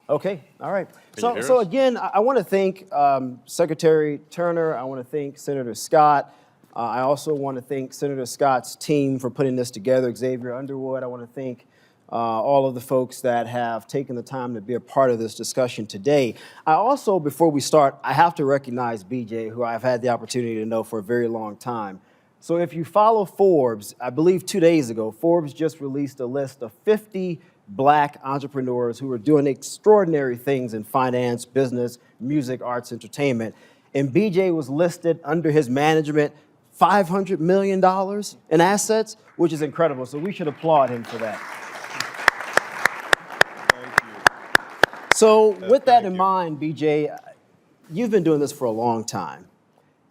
Okay, all right. Can you hear So us? again, I want to thank Secretary Turner. I want to thank Senator Scott. I also want to thank Senator Scott's team for putting this together, Xavier Underwood. I want to thank all of the folks that have taken the time to be a part of this discussion today. I also, before we start, I have to recognize BJ, who I've had the opportunity to know for a very long time. So if you follow Forbes, I believe 2 days ago, Forbes just released a list of 50 Black entrepreneurs who are doing extraordinary things in finance, business, music, arts, entertainment. And BJ was listed under his management $500 million in assets, which is incredible. So we should applaud him for that. Thank you. So with that thank in you. mind, BJ, you've been doing this for a long time.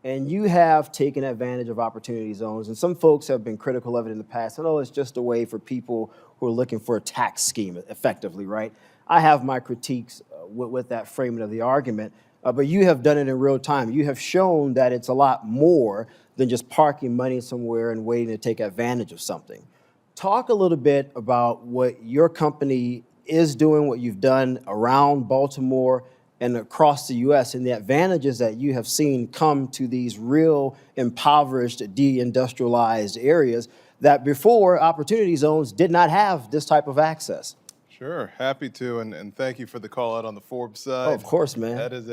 And you have taken advantage of opportunity zones. And some folks have been critical of it in the past. I know it's just a way for people who are looking for a tax scheme, effectively, right? I have my critiques with that framing of the argument, but you have done it in real time. You have shown that it's a lot more than just parking money somewhere and waiting to take advantage of something. Talk a little bit about what your company is doing, what you've done around Baltimore and across the U.S., and the advantages that you have seen come to these real impoverished, deindustrialized areas that before opportunity zones did not have this type of access. Sure, happy to, and thank you for the call out on the Forbes side. Oh, of course, man. That is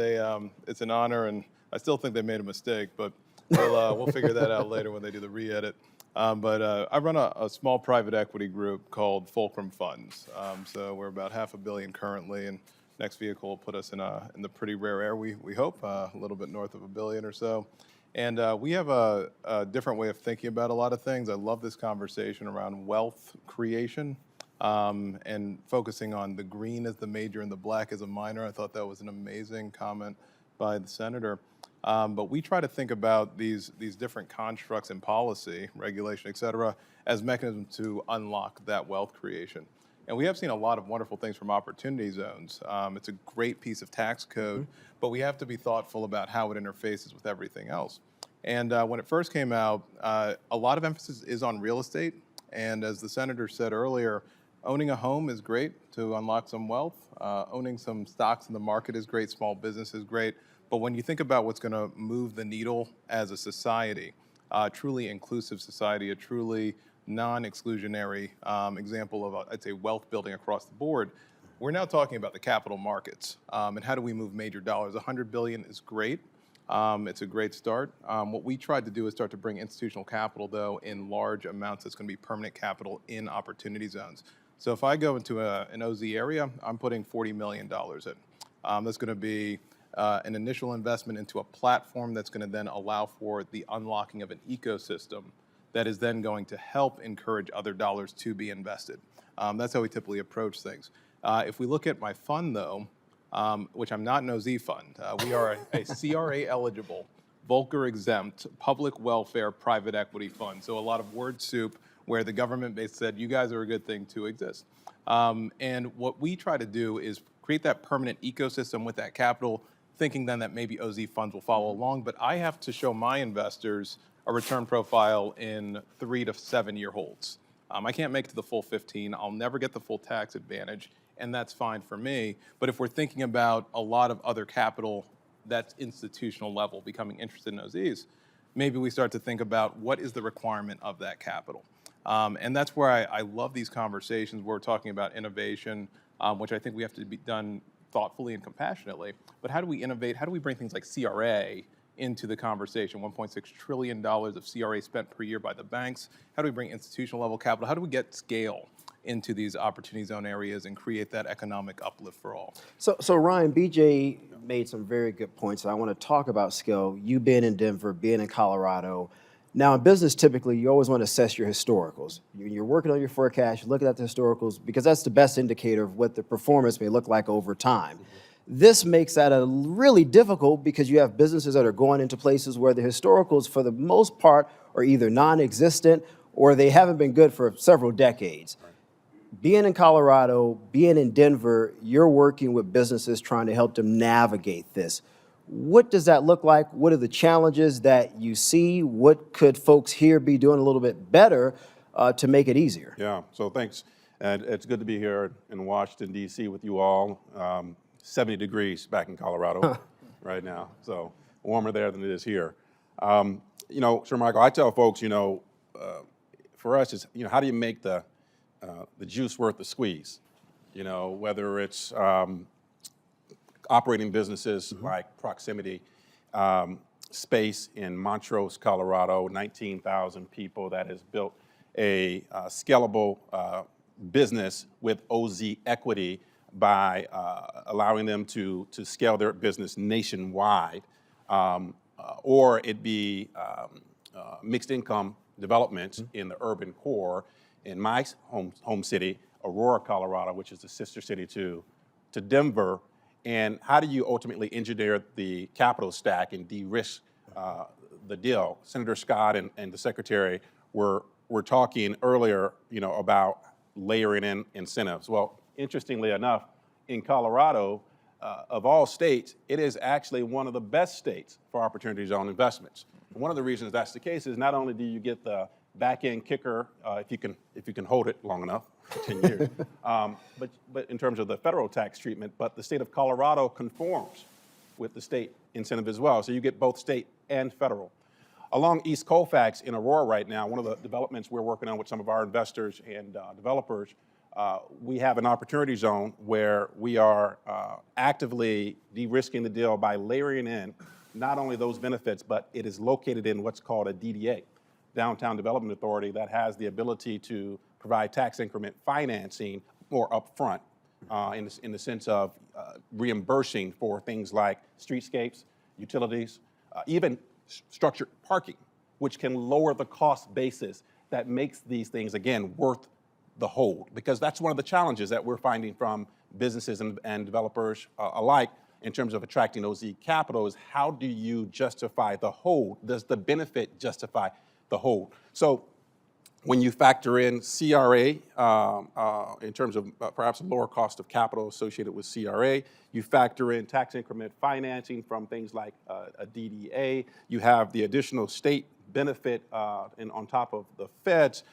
it's an honor, and I still think they made a mistake, but we'll figure that out later when they do the re-edit. But I run a small private equity group called Fulcrum Funds. So we're about $500 million currently, and next vehicle will put us in the pretty rare air, we hope, a little bit north of $1 billion or so. And we have a different way of thinking about a lot of things. I love this conversation around wealth creation and focusing on the green as the major and the black as a minor. I thought that was an amazing comment by the senator. But we try to think about these different constructs in policy, regulation, et cetera, as mechanisms to unlock that wealth creation. And we have seen a lot of wonderful things from opportunity zones. It's a great piece of tax code, but we have to be thoughtful about how it interfaces with everything else. And when it first came out, a lot of emphasis is on real estate. And as the senator said earlier, owning a home is great to unlock some wealth. Owning some stocks in the market is great. Small business is great. But when you think about what's going to move the needle as a society, a truly inclusive society, a truly non-exclusionary example of, I'd say, wealth building across the board, we're now talking about the capital markets and how do we move major dollars. $100 billion is great. It's a great start. What we tried to do is start to bring institutional capital, though, in large amounts that's going to be permanent capital in opportunity zones. So if I go into an OZ area, I'm putting $40 million in. That's going to be an initial investment into a platform that's going to then allow for the unlocking of an ecosystem that is then going to help encourage other dollars to be invested. That's how we typically approach things. If we look at my fund, though, which I'm not an OZ fund, we are a CRA-eligible, Volcker-exempt, public welfare private equity fund. So a lot of word soup where the government basically said, you guys are a good thing to exist. And what we try to do is create that permanent ecosystem with that capital, thinking then that maybe OZ funds will follow along. But I have to show my investors a return profile in 3 to 7 year holds. I can't make it to the full 15. I'll never get the full tax advantage, and that's fine for me. But if we're thinking about a lot of other capital that's institutional level becoming interested in OZs, maybe we start to think about what is the requirement of that capital. And that's where I love these conversations where we're talking about innovation, which I think we have to be done thoughtfully and compassionately. But how do we innovate? How do we bring things like CRA into the conversation? $1.6 trillion of CRA spent per year by the banks. How do we bring institutional level capital? How do we get scale into these opportunity zone areas and create that economic uplift for all? So Ryan, BJ made some very good points. I want to talk about scale. You being in Denver, being in Colorado. Now in business, typically, you always want to assess your historicals. You're working on your forecast, you're looking at the historicals, because that's the best indicator of what the performance may look like over time. This makes that a really difficult because you have businesses that are going into places where the historicals, for the most part, are either non-existent or they haven't been good for several decades. Being in Colorado, being in Denver, you're working with businesses trying to help them navigate this. What does that look like? What are the challenges that you see? What could folks here be doing a little bit better to make it easier? Yeah, so thanks. And it's good to be here in Washington, D.C. with you all. 70 degrees back in Colorado right now, so warmer there than it is here. You know, Sir Michael, I tell folks, you know, for us, it's, you know, how do you make the juice worth the squeeze? You know, whether it's operating businesses like Proximity Space in Montrose, Colorado, 19,000 people that has built a scalable business with OZ Equity by allowing them to scale their business nationwide, or it be mixed income developments in the urban core in my home city, Aurora, Colorado, which is the sister city to Denver. And how do you ultimately engineer the capital stack and de-risk the deal? Senator Scott and the Secretary were talking earlier, you know, about layering in incentives. Well, interestingly enough, in Colorado, of all states, it is actually one of the best states for opportunity zone investments. And one of the reasons that's the case is not only do you get the back-end kicker if you can hold it long enough, for 10 years, but in terms of the federal tax treatment, but the state of Colorado conforms with the state incentive as well. So you get both state and federal. Along East Colfax in Aurora right now, one of the developments we're working on with some of our investors and developers, we have an opportunity zone where we are actively de-risking the deal by layering in not only those benefits, but it is located in what's called a DDA, Downtown Development Authority, that has the ability to provide tax increment financing more upfront in the sense of reimbursing for things like streetscapes, utilities, even structured parking, which can lower the cost basis that makes these things, again, worth the hold. Because that's one of the challenges that we're finding from businesses and developers alike in terms of attracting OZ capital is how do you justify the hold? Does the benefit justify the hold? So when you factor in CRA in terms of perhaps a lower cost of capital associated with CRA, you factor in tax increment financing from things like a DDA, you have the additional state benefit on top of the feds,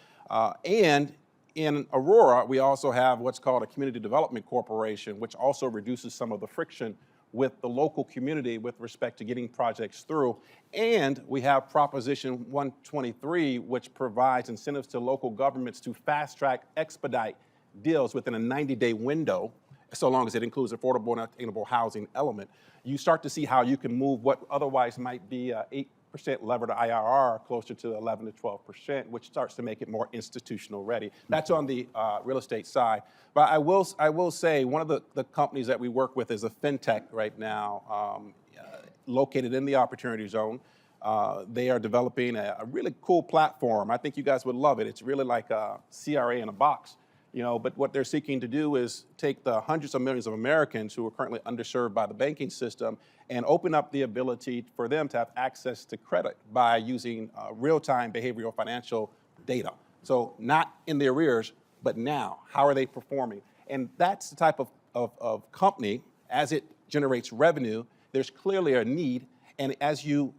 and in Aurora, we also have what's called a community development corporation, which also reduces some of the friction with the local community with respect to getting projects through. And we have Proposition 123, which provides incentives to local governments to fast track, expedite deals within a 90-day window, so long as it includes affordable and attainable housing element. You start to see how you can move what otherwise might be 8% levered IRR closer to 11 to 12%, which starts to make it more institutional ready. That's on the real estate side. But I will say one of the companies that we work with is a fintech right now, located in the Opportunity Zone. They are developing a really cool platform. I think you guys would love it. It's really like a CRA in a box. You know, but what they're seeking to do is take the hundreds of millions of Americans who are currently underserved by the banking system and open up the ability for them to have access to credit by using real-time behavioral financial data. So not in the arrears, but now, how are they performing? And that's the type of company, as it generates revenue, there's clearly a need. And as you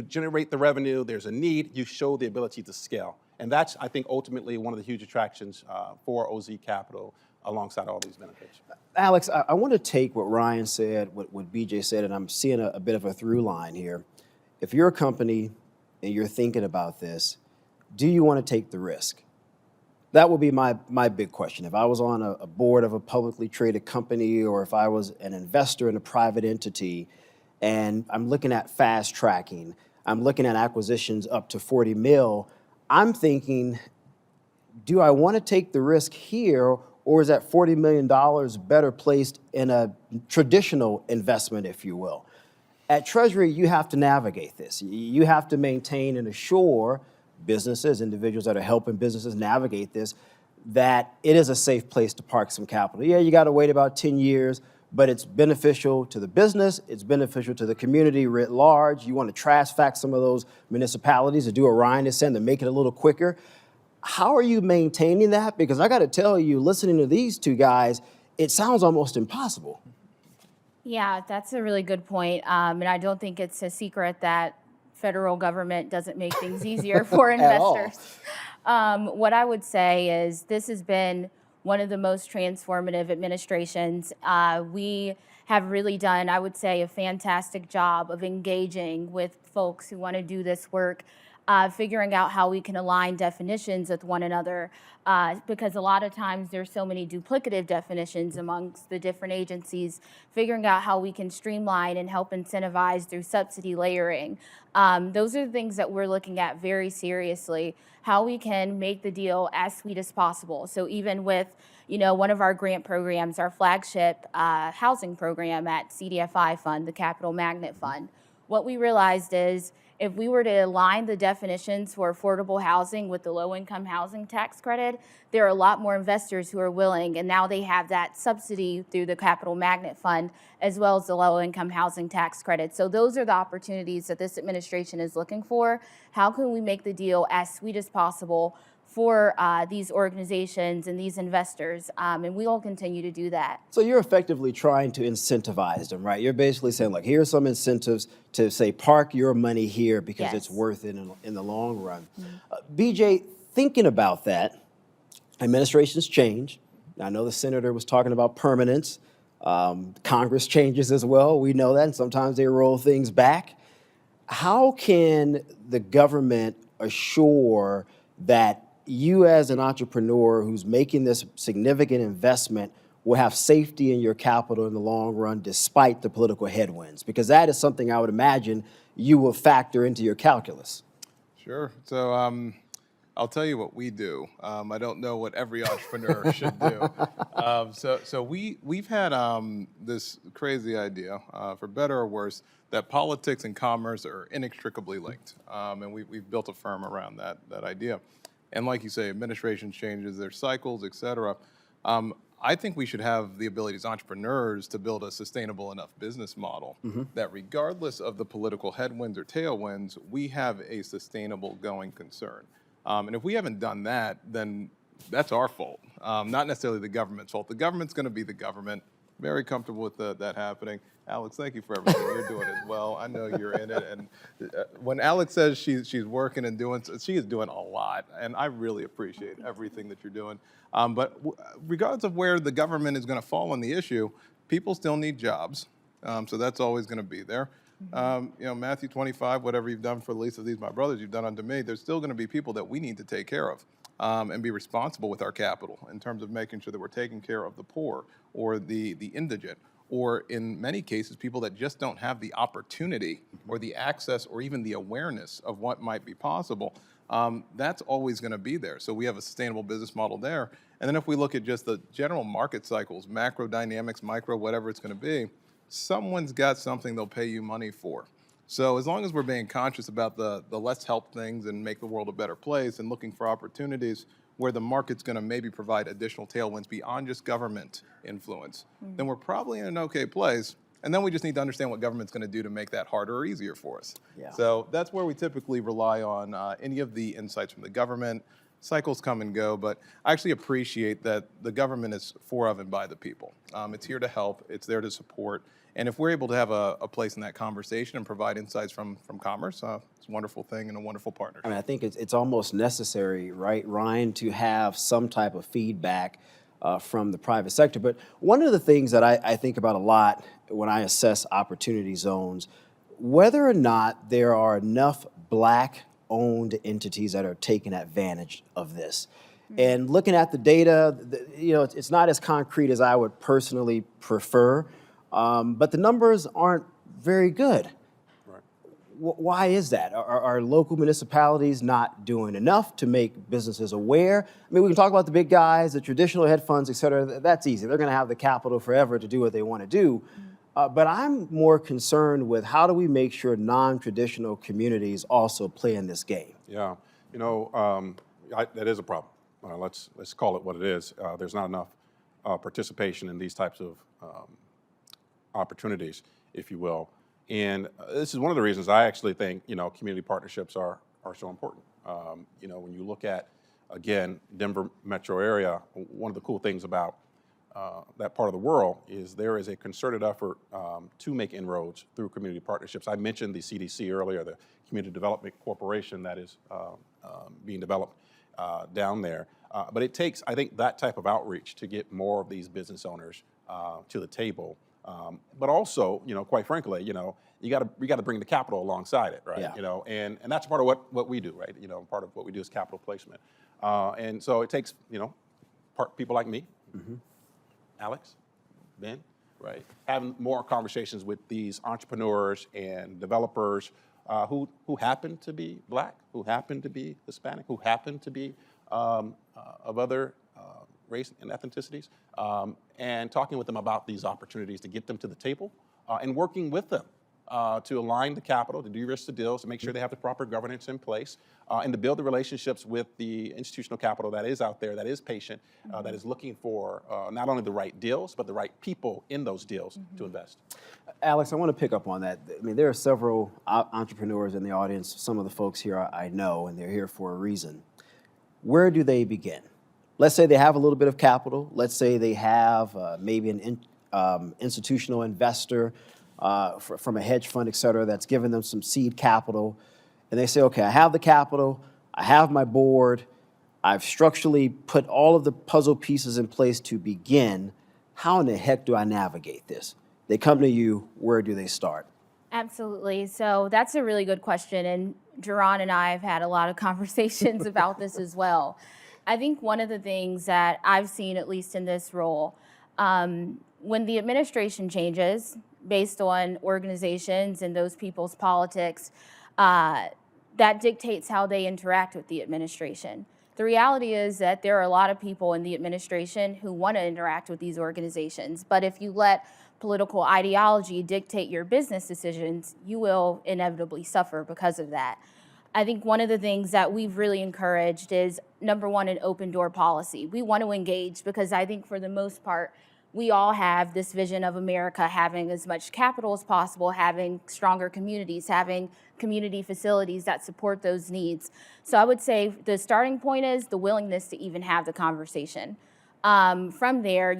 generate the revenue, there's a need, you show the ability to scale. And that's, I think, ultimately one of the huge attractions for OZ Capital alongside all these benefits. Alex, I want to take what Ryan said, what BJ said, and I'm seeing a bit of a through line here. If you're a company and you're thinking about this, do you want to take the risk? That would be my big question. If I was on a board of a publicly traded company or if I was an investor in a private entity and I'm looking at fast tracking, I'm looking at acquisitions up to 40 mil, I'm thinking, do I want to take the risk here, or is that $40 million better placed in a traditional investment, if you will? At Treasury, you have to navigate this. You have to maintain and assure businesses, individuals that are helping businesses navigate this, that it is a safe place to park some capital. Yeah, you got to wait about 10 years, but it's beneficial to the business, it's beneficial to the community writ large. You want to trash fact some of those municipalities to do what Ryan is saying to make it a little quicker. How are you maintaining that? Because I got to tell you, listening to these two guys, it sounds almost impossible. Yeah, that's a really good point. And I don't think it's a secret that federal government doesn't make things easier for investors. What I would say is this has been one of the most transformative administrations. We have really done, I would say, a fantastic job of engaging with folks who want to do this work, figuring out how we can align definitions with one another, because a lot of times there's so many duplicative definitions amongst the different agencies, figuring out how we can streamline and help incentivize through subsidy layering. Those are the things that we're looking at very seriously, how we can make the deal as sweet as possible. So even with one of our grant programs, our flagship housing program at CDFI Fund, the Capital Magnet Fund, what we realized is if we were to align the definitions for affordable housing with the low-income housing tax credit, there are a lot more investors who are willing, and now they have that subsidy through the Capital Magnet Fund as well as the low-income housing tax credit. So those are the opportunities that this administration is looking for. How can we make the deal as sweet as possible for these organizations and these investors, and we will continue to do that. So you're effectively trying to incentivize them, right? You're basically saying, look, here's some incentives to say, park your money here because it's Yes. worth it in the long run. BJ, thinking about that, administrations change. I know the senator was talking about permanence. Congress changes as well. We know that, and sometimes they roll things back. How can the government assure that you as an entrepreneur who's making this significant investment will have safety in your capital in the long run despite the political headwinds? Because that is something I would imagine you will factor into your calculus. Sure. So I'll tell you what we do. I don't know what every entrepreneur should do. So we've had this crazy idea, for better or worse, that politics and commerce are inextricably linked. And we've built a firm around that idea. And like you say, administration changes, their cycles, et cetera. I think we should have the ability as entrepreneurs to build a sustainable enough business model that regardless of the political headwinds or tailwinds, we have a sustainable going concern. And if we haven't done that, then that's our fault, not necessarily the government's fault. The government's going to be the government. Very comfortable with that happening. Alex, thank you for everything you're doing as well. I know you're in it. And when Alex says she's working and doing, she is doing a lot. And I really appreciate everything that you're doing. But regardless of where the government is going to fall on the issue, people still need jobs. So that's always going to be there. Matthew 25, whatever you've done for the least of these, my brothers, you've done unto me, there's still going to be people that we need to take care of. And be responsible with our capital in terms of making sure that we're taking care of the poor or the indigent, or in many cases, people that just don't have the opportunity or the access or even the awareness of what might be possible. That's always going to be there. So we have a sustainable business model there. And then if we look at just the general market cycles, macro dynamics, micro, whatever it's going to be, someone's got something they'll pay you money for. So as long as we're being conscious about the let's help things and make the world a better place and looking for opportunities where the market's going to maybe provide additional tailwinds beyond just government influence, then we're probably in an okay place. And then we just need to understand what government's going to do to make that harder or easier for us. Yeah. So that's where we typically rely on any of the insights from the government. Cycles come and go, but I actually appreciate that the government is for, of, and by the people. It's here to help. It's there to support. And if we're able to have a place in that conversation and provide insights from commerce, it's a wonderful thing and a wonderful partnership. I mean, I think it's almost necessary, right, Ryan, to have some type of feedback from the private sector. But one of the things that I think about a lot when I assess opportunity zones, whether or not there are enough Black-owned entities that are taking advantage of this. And looking at the data, it's not as concrete as I would personally prefer, but the numbers aren't very good. Right. Why is that? Are local municipalities not doing enough to make businesses aware? I mean, we can talk about the big guys, the traditional hedge funds, et cetera. That's easy. They're going to have the capital forever to do what they want to do. But I'm more concerned with how do we make sure non-traditional communities also play in this game? Yeah, that is a problem. Let's call it what it is. There's not enough participation in these types of opportunities, if you will. And this is one of the reasons I actually think, community partnerships are so important. When you look at, again, Denver metro area, one of the cool things about that part of the world is there is a concerted effort to make inroads through community partnerships. I mentioned the CDC earlier, the Community Development Corporation that is being developed down there. But it takes, I think, that type of outreach to get more of these business owners to the table. But also, quite frankly, we got to bring the capital alongside it, right? Yeah. And that's part of what we do, right? Part of what we do is capital placement. And so it takes, people like me, Alex, Ben, right? Having more conversations with these entrepreneurs and developers who happen to be Black, who happen to be Hispanic, who happen to be of other race and ethnicities, and talking with them about these opportunities to get them to the table and working with them to align the capital, to de-risk the deals, to make sure they have the proper governance in place, and to build the relationships with the institutional capital that is out there, that is patient, that is looking for not only the right deals, but the right people in those deals to invest. Alex, I want to pick up on that. I mean, there are several entrepreneurs in the audience. Some of the folks here I know, and they're here for a reason. Where do they begin? Let's say they have a little bit of capital. Let's say they have maybe an institutional investor from a hedge fund, et cetera, that's given them some seed capital. And they say, okay, I have the capital, I have my board, I've structurally put all of the puzzle pieces in place to begin. How in the heck do I navigate this? They come to you, where do they start? Absolutely. So that's a really good question. And Jerron and I have had a lot of conversations about this as well. I think one of the things that I've seen, at least in this role, when the administration changes based on organizations and those people's politics, that dictates how they interact with the administration. The reality is that there are a lot of people in the administration who want to interact with these organizations, but if you let political ideology dictate your business decisions, you will inevitably suffer because of that. I think one of the things that we've really encouraged is, number one, an open door policy. We want to engage because I think for the most part, we all have this vision of America having as much capital as possible, having stronger communities, having community facilities that support those needs. So I would say the starting point is the willingness to even have the conversation. From there,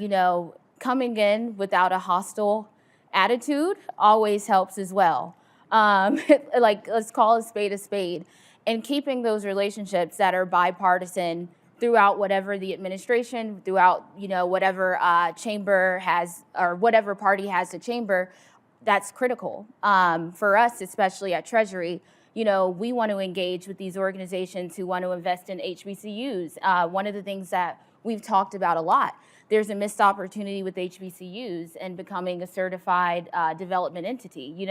coming in without a hostile attitude always helps as well. Let's call a spade, and keeping those relationships that are bipartisan throughout whatever the administration, throughout whatever chamber has, or whatever party has the chamber, that's critical. For us, especially at Treasury, we want to engage with these organizations who want to invest in HBCUs. One of the things that we've talked about a lot, there's a missed opportunity with HBCUs and becoming a certified development entity.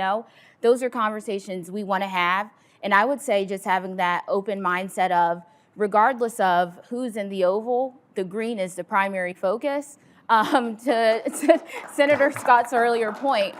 Those are conversations we want to have. And I would say just having that open mindset of, regardless of who's in the oval, the green is the primary focus. To Senator Scott's earlier point,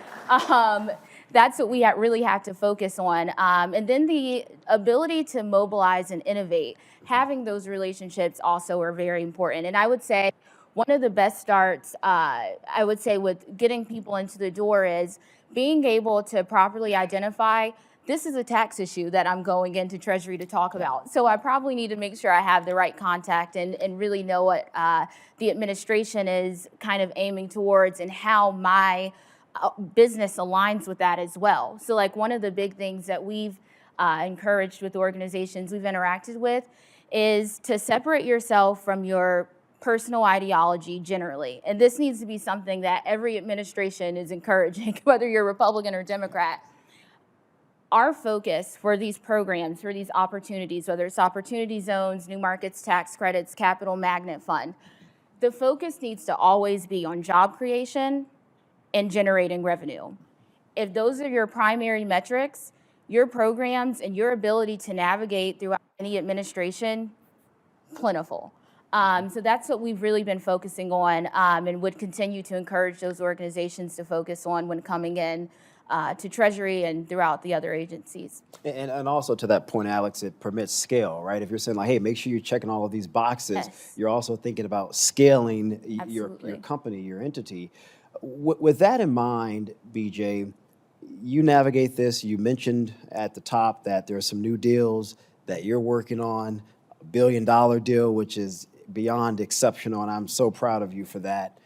that's what we really have to focus on. And then the ability to mobilize and innovate, having those relationships also are very important. And I would say one of the best starts, with getting people into the door is being able to properly identify, this is a tax issue that I'm going into Treasury to talk about. So I probably need to make sure I have the right contact and really know what the administration is kind of aiming towards and how my business aligns with that as well. So one of the big things that we've encouraged with organizations we've interacted with is to separate yourself from your personal ideology generally. And this needs to be something that every administration is encouraging, whether you're Republican or Democrat. Our focus for these programs, for these opportunities, whether it's opportunity zones, new markets, tax credits, capital magnet fund, the focus needs to always be on job creation and generating revenue. If those are your primary metrics, your programs and your ability to navigate throughout any administration, plentiful. So that's what we've really been focusing on, and would continue to encourage those organizations to focus on when coming in to Treasury and throughout the other agencies. And also to that point, Alex, it permits scale, right? If you're saying hey, make sure you're checking all of these boxes, Yes. You're also thinking about scaling your company, your entity. With that in mind, BJ, you navigate this. You mentioned at the top that there are some new deals that you're working on, $1 billion deal, which is beyond exceptional, and I'm so proud of you for that.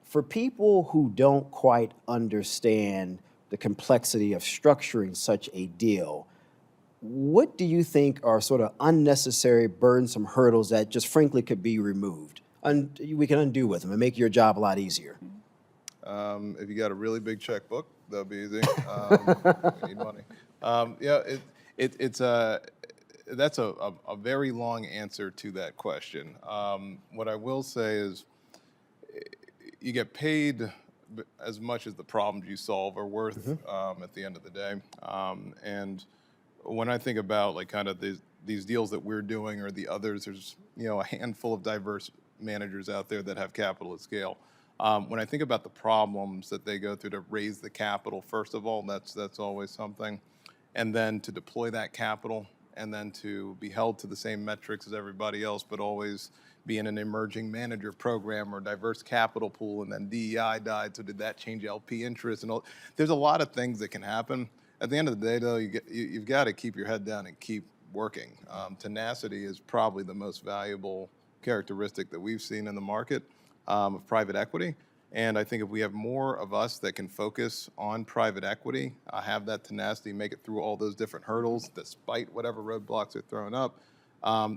For people who don't quite understand the complexity of structuring such a deal, what do you think are sort of unnecessary, burdensome hurdles that just frankly could be removed? We can undo with them and make your job a lot easier. If you got a really big checkbook, that'd be easy. We need money. Yeah, that's a very long answer to that question. What I will say is, you get paid as much as the problems you solve are worth at the end of the day. And when I think about like kind of these deals that we're doing or the others, there's a handful of diverse managers out there that have capital at scale. When I think about the problems that they go through to raise the capital, first of all, that's always something. And then to deploy that capital and then to be held to the same metrics as everybody else, but always be in an emerging manager program or diverse capital pool, and then DEI died, so did that change LP interest? And all, there's a lot of things that can happen. At the end of the day, though, you've got to keep your head down and keep working. Tenacity is probably the most valuable characteristic that we've seen in the market of private equity. And I think if we have more of us that can focus on private equity, have that tenacity, make it through all those different hurdles, despite whatever roadblocks are thrown up,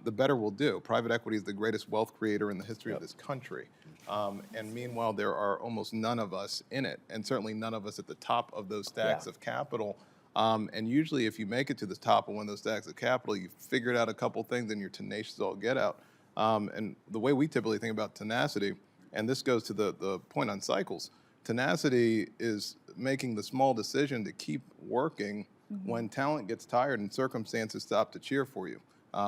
the better we'll do. Private equity is the greatest wealth creator in the history of this country. And meanwhile, there are almost none of us in it, and certainly none of us at the top of those stacks of capital. And usually if you make it to the top of one of those stacks of capital, you've figured out a couple things and you're tenacious all get out. And the way we typically think about tenacity, and this goes to the point on cycles, tenacity is making the small decision to keep working when talent gets tired and circumstances stop to cheer for you.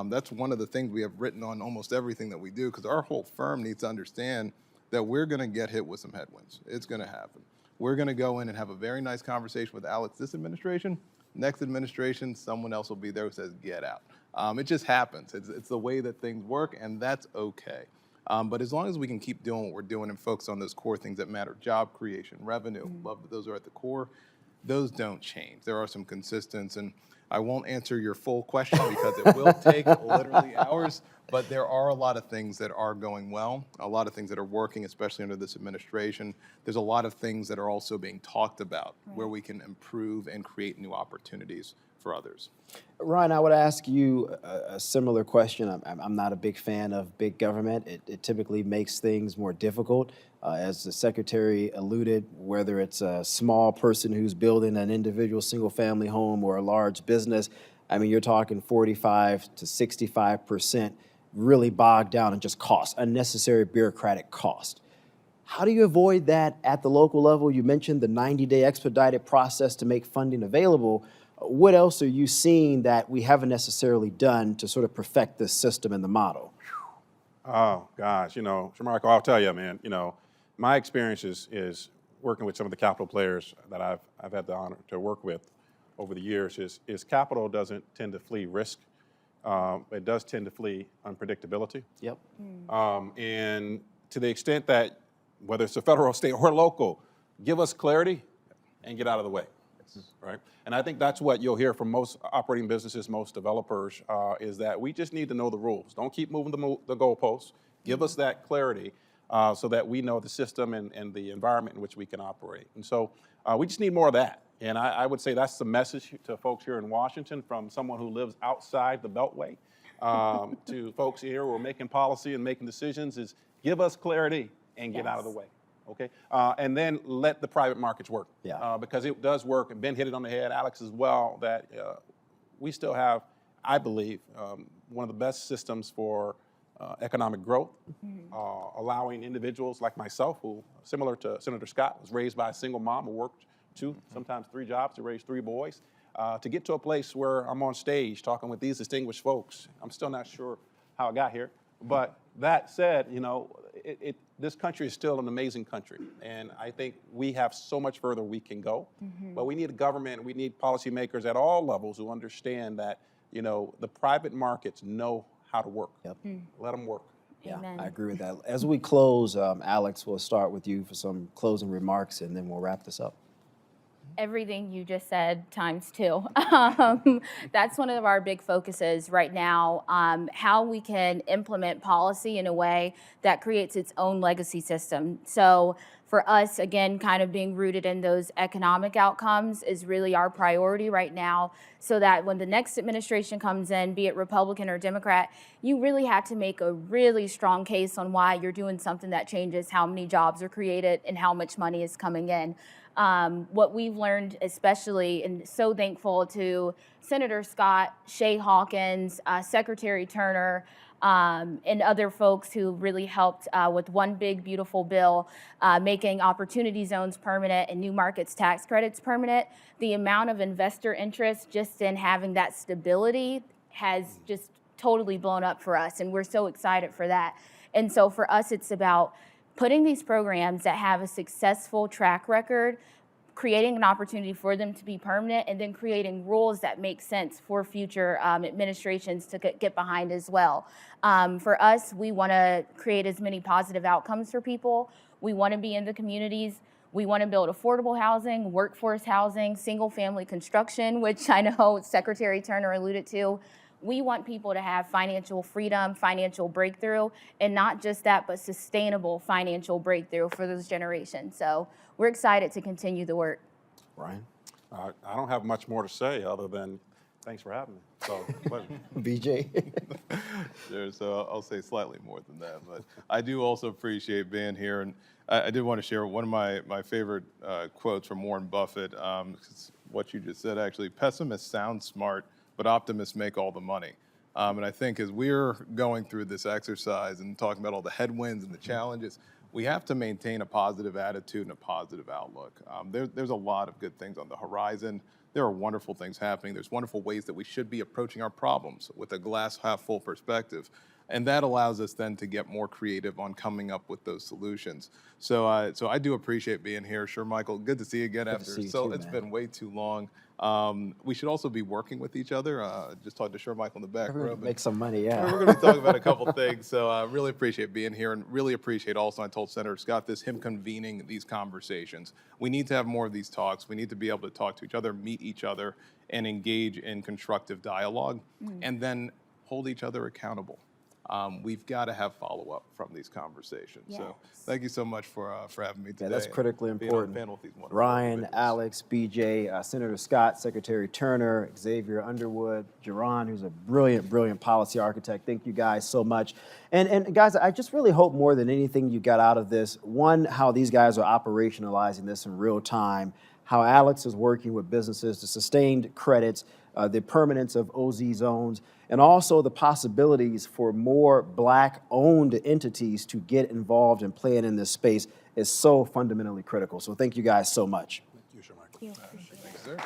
That's one of the things we have written on almost everything that we do, because our whole firm needs to understand that we're going to get hit with some headwinds. It's going to happen. We're going to go in and have a very nice conversation with Alex this administration. Next administration, someone else will be there who says, get out. It just happens. It's the way that things work, and that's okay. But as long as we can keep doing what we're doing and focus on those core things that matter, job creation, revenue, love that those are at the core, those don't change. There are some consistents, and I won't answer your full question because it will take literally hours, but there are a lot of things that are going well, a lot of things that are working, especially under this administration. There's a lot of things that are also being talked about where we can improve and create new opportunities for others. Ryan, I would ask you a similar question. I'm not a big fan of big government. It typically makes things more difficult. As the secretary alluded, whether it's a small person who's building an individual single-family home or a large business, I mean, you're talking 45 to 65% really bogged down in just cost, unnecessary bureaucratic cost. How do you avoid that at the local level? You mentioned the 90-day expedited process to make funding available. What else are you seeing that we haven't necessarily done to sort of perfect this system and the model? Oh, gosh, Shamarko, I'll tell you, man, my experience is working with some of the capital players that I've had the honor to work with over the years is capital doesn't tend to flee risk. It does tend to flee unpredictability. Yep. And to the extent that, whether it's a federal, state, or local, give us clarity and get out of the way. Right? And I think that's what you'll hear from most operating businesses, most developers, is that we just need to know the rules. Don't keep moving the goalposts. Give us that clarity so that we know the system and the environment in which we can operate. And so we just need more of that. And I would say that's the message to folks here in Washington from someone who lives outside the Beltway to folks here who are making policy and making decisions is give us clarity and get out of the way. Okay, and then let the private markets work. Yeah. Because it does work, and Ben hit it on the head, Alex as well, that we still have, I believe, one of the best systems for economic growth, allowing individuals like myself, who, similar to Senator Scott, was raised by a single mom who worked 2, sometimes 3 jobs to raise 3 boys, to get to a place where I'm on stage talking with these distinguished folks. I'm still not sure how I got here, but that said, this country is still an amazing country, and I think we have so much further we can go. But we need a government, we need policymakers at all levels who understand that, the private markets know how to work. Yep. Let them work. Yeah, Amen. I agree with that. As we close, Alex, we'll start with you for some closing remarks, and then we'll wrap this up. Everything you just said times 2. That's one of our big focuses right now, how we can implement policy in a way that creates its own legacy system. So For us, again, kind of being rooted in those economic outcomes is really our priority right now, so that when the next administration comes in, be it Republican or Democrat, you really have to make a really strong case on why you're doing something that changes how many jobs are created and how much money is coming in. What we've learned, especially, and so thankful to Senator Scott, Shay Hawkins, Secretary Turner, and other folks who really helped with one big, beautiful bill, making opportunity zones permanent and new markets tax credits permanent. The amount of investor interest just in having that stability has just totally blown up for us, and we're so excited for that. And so for us, it's about putting these programs that have a successful track record, creating an opportunity for them to be permanent, and then creating rules that make sense for future administrations to get behind as well. For us, we want to create as many positive outcomes for people. We want to be in the communities. We want to build affordable housing, workforce housing, single-family construction, which I know Secretary Turner alluded to. We want people to have financial freedom, financial breakthrough, and not just that, but sustainable financial breakthrough for those generations. So we're excited to continue the work. Ryan? I don't have much more to say other than thanks for having me. So, pleasure. BJ? Sure, so I'll say slightly more than that, but I do also appreciate being here, and I did want to share one of my favorite quotes from Warren Buffett. It's what you just said, actually. Pessimists sound smart, but optimists make all the money. And I think as we're going through this exercise and talking about all the headwinds and the challenges, we have to maintain a positive attitude and a positive outlook. There's a lot of good things on the horizon. There are wonderful things happening. There's wonderful ways that we should be approaching our problems with a glass half full perspective. And that allows us then to get more creative on coming up with those solutions. So I do appreciate being here. Sure, Michael, good to see you again after, see you so too, it's man. been way too long. We should also be working with each other. Just talked to Sure Michael in the back row. Make some money, We're yeah. going to be talking about a couple things, so I really appreciate being here, and really appreciate also, I told Senator Scott this, him convening these conversations. We need to have more of these talks. We need to be able to talk to each other, meet each other, and engage in constructive dialogue, and then hold each other accountable. We've got to have follow-up from these conversations. So Yes. thank you so much for having me today. Yeah, that's critically and being on the important. panel with these wonderful Ryan, individuals. Alex, BJ, Senator Scott, Secretary Turner, Xavier Underwood, Jerron, who's a brilliant, brilliant policy architect. Thank you guys so much. And guys, I just really hope more than anything you got out of this, one, how these guys are operationalizing this in real time, how Alex is working with businesses, the sustained credits, the permanence of OZ zones, and also the possibilities for more Black-owned entities to get involved and play in this space is so fundamentally critical. So thank you guys so much. Thank you, Sure, Michael. Thanks, sir.